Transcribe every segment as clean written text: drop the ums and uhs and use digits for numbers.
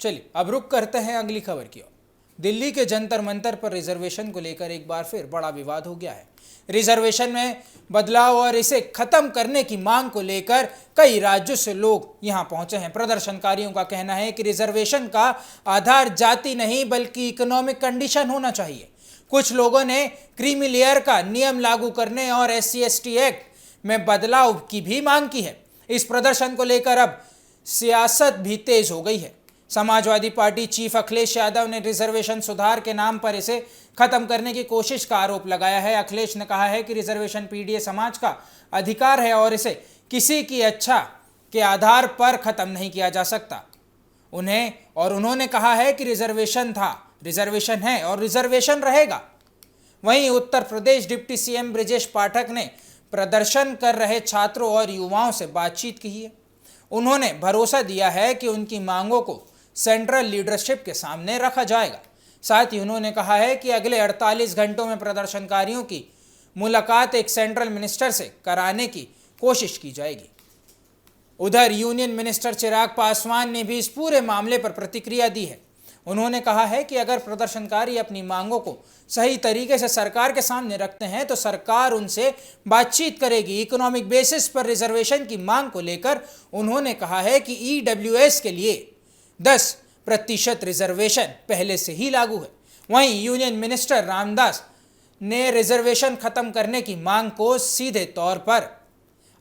चलिए अब रुक करते हैं अगली खबर की ओर। दिल्ली के जंतर मंतर पर रिजर्वेशन को लेकर एक बार फिर बड़ा विवाद हो गया है। रिजर्वेशन में बदलाव और इसे खत्म करने की मांग को लेकर कई राज्यों से लोग यहां पहुंचे हैं। प्रदर्शनकारियों का कहना है कि रिजर्वेशन का आधार जाति नहीं बल्कि इकोनॉमिक कंडीशन होना चाहिए। कुछ लोगों ने क्रीमी लेयर का नियम लागू करने और SC/ST एक्ट में बदलाव की भी मांग की है। इस प्रदर्शन को लेकर अब सियासत भी तेज हो गई है। समाजवादी पार्टी चीफ अखिलेश यादव ने रिजर्वेशन सुधार के नाम पर इसे खत्म करने की कोशिश का आरोप लगाया है। अखिलेश ने कहा है कि रिजर्वेशन पीडीए समाज का अधिकार है और इसे किसी की इच्छा के आधार पर खत्म नहीं किया जा सकता। उन्होंने कहा है कि रिजर्वेशन था, रिजर्वेशन है और रिजर्वेशन रहेगा। वहीं उत्तर प्रदेश डिप्टी सीएम ब्रजेश पाठक ने प्रदर्शन कर रहे छात्रों और युवाओं से बातचीत की है। उन्होंने भरोसा दिया है कि उनकी मांगों को सेंट्रल लीडरशिप के सामने रखा जाएगा। साथ ही उन्होंने कहा है कि अगले 48 घंटों में प्रदर्शनकारियों की मुलाकात एक सेंट्रल मिनिस्टर से कराने की कोशिश की जाएगी। उधर यूनियन मिनिस्टर चिराग पासवान ने भी इस पूरे मामले पर प्रतिक्रिया दी है। उन्होंने कहा है कि अगर प्रदर्शनकारी अपनी मांगों को सही तरीके से सरकार के सामने रखते हैं तो सरकार उनसे बातचीत करेगी। इकोनॉमिक बेसिस पर रिजर्वेशन की मांग को लेकर उन्होंने कहा है कि EWS के लिए 10% रिजर्वेशन पहले से ही लागू है। वहीं यूनियन मिनिस्टर रामदास ने रिजर्वेशन खत्म करने की मांग को सीधे तौर पर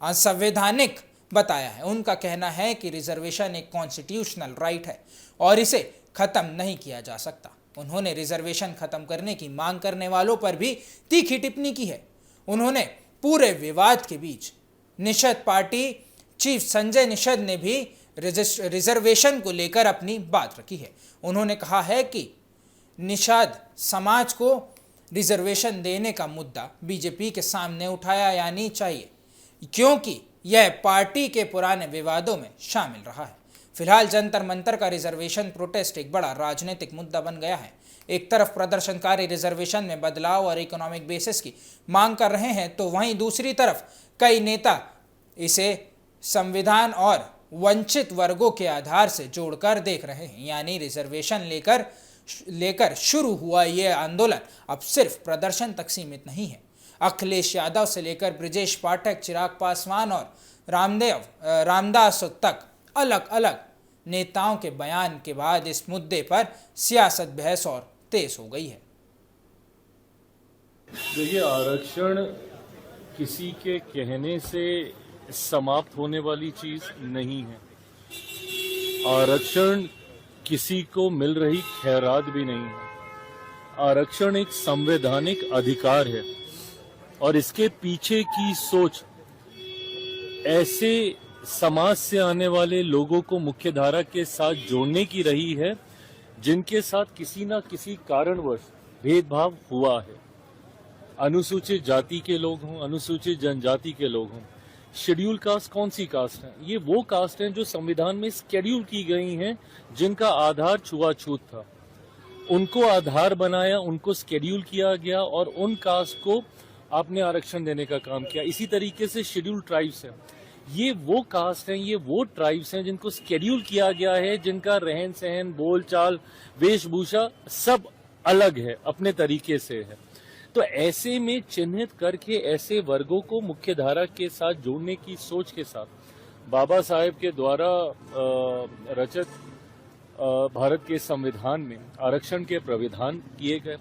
असंवैधानिक बताया है। उनका कहना है कि रिजर्वेशन एक कॉन्स्टिट्यूशनल राइट है और इसे खत्म नहीं किया जा सकता। उन्होंने रिजर्वेशन खत्म करने की मांग करने वालों पर भी तीखी टिप्पणी की है। उन्होंने पूरे विवाद के बीच निषद पार्टी चीफ संजय निषद ने भी रिजर्वेशन को लेकर अपनी बात रखी है। उन्होंने कहा है कि निषद समाज को रिजर्वेशन देने का मुद्दा बीजेपी के सामने उठाया जानी चाहिए क्योंकि यह पार्टी के पुराने विवादों में शामिल रहा है। फिलहाल जंतर मंतर का रिजर्वेशन प्रोटेस्ट एक बड़ा राजनीतिक मुद्दा बन गया है। एक तरफ प्रदर्शनकारी रिजर्वेशन में बदलाव और इकोनॉमिक बेसिस की मांग कर रहे हैं तो वहीं दूसरी तरफ कई नेता इसे संविधान और वंचित वर्गों के आधार से जोड़कर देख रहे हैं। यानी रिजर्वेशन लेकर शुरू हुआ यह आंदोलन अब सिर्फ प्रदर्शन तक सीमित नहीं है। अखिलेश यादव से लेकर ब्रजेश पाठक, चिराग पासवान और रामदास तक अलग अलग नेताओं के बयान के बाद इस मुद्दे पर सियासत बहस और तेज हो गई है। देखिए, आरक्षण किसी के कहने से समाप्त होने वाली चीज नहीं है। आरक्षण किसी को मिल रही खैरात भी नहीं है। आरक्षण एक संवैधानिक अधिकार है और इसके पीछे की सोच ऐसे समाज से आने वाले लोगों को मुख्यधारा के साथ जोड़ने की रही है जिनके साथ किसी न किसी कारणवश भेदभाव हुआ है। अनुसूचित जाति के लोग हों, अनुसूचित जनजाति के लोग हों, शेड्यूल कास्ट कौन सी कास्ट है? ये वो कास्ट हैं जो संविधान में शेड्यूल की गई हैं, जिनका आधार छुआछूत था। उनको आधार बनाया, उनको शेड्यूल किया गया और उन कास्ट को आपने आरक्षण देने का काम किया। इसी तरीके से शेड्यूल ट्राइब्स है, ये वो कास्ट हैं, ये वो ट्राइब्स हैं जिनको शेड्यूल किया गया है, जिनका रहन सहन, बोलचाल, वेशभूषा सब अलग है, अपने तरीके से है। तो ऐसे में चिन्हित करके ऐसे वर्गों को मुख्यधारा के साथ जोड़ने की सोच के साथ बाबा साहेब के द्वारा रचित भारत के संविधान में आरक्षण के प्राविधान किए गए,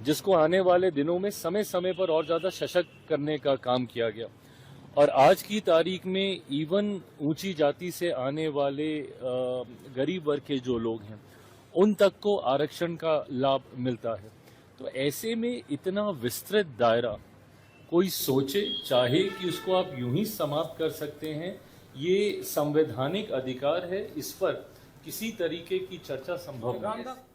जिसको आने वाले दिनों में समय समय पर और ज्यादा सशक्त करने का काम किया गया। और आज की तारीख में इवन ऊंची जाति से आने वाले गरीब वर्ग के जो लोग हैं उन तक को आरक्षण का लाभ मिलता है। तो ऐसे में इतना विस्तृत दायरा कोई सोचे चाहे कि उसको आप यूं ही समाप्त कर सकते हैं, ये संवैधानिक अधिकार है, इस पर किसी तरीके की चर्चा संभव नहीं है।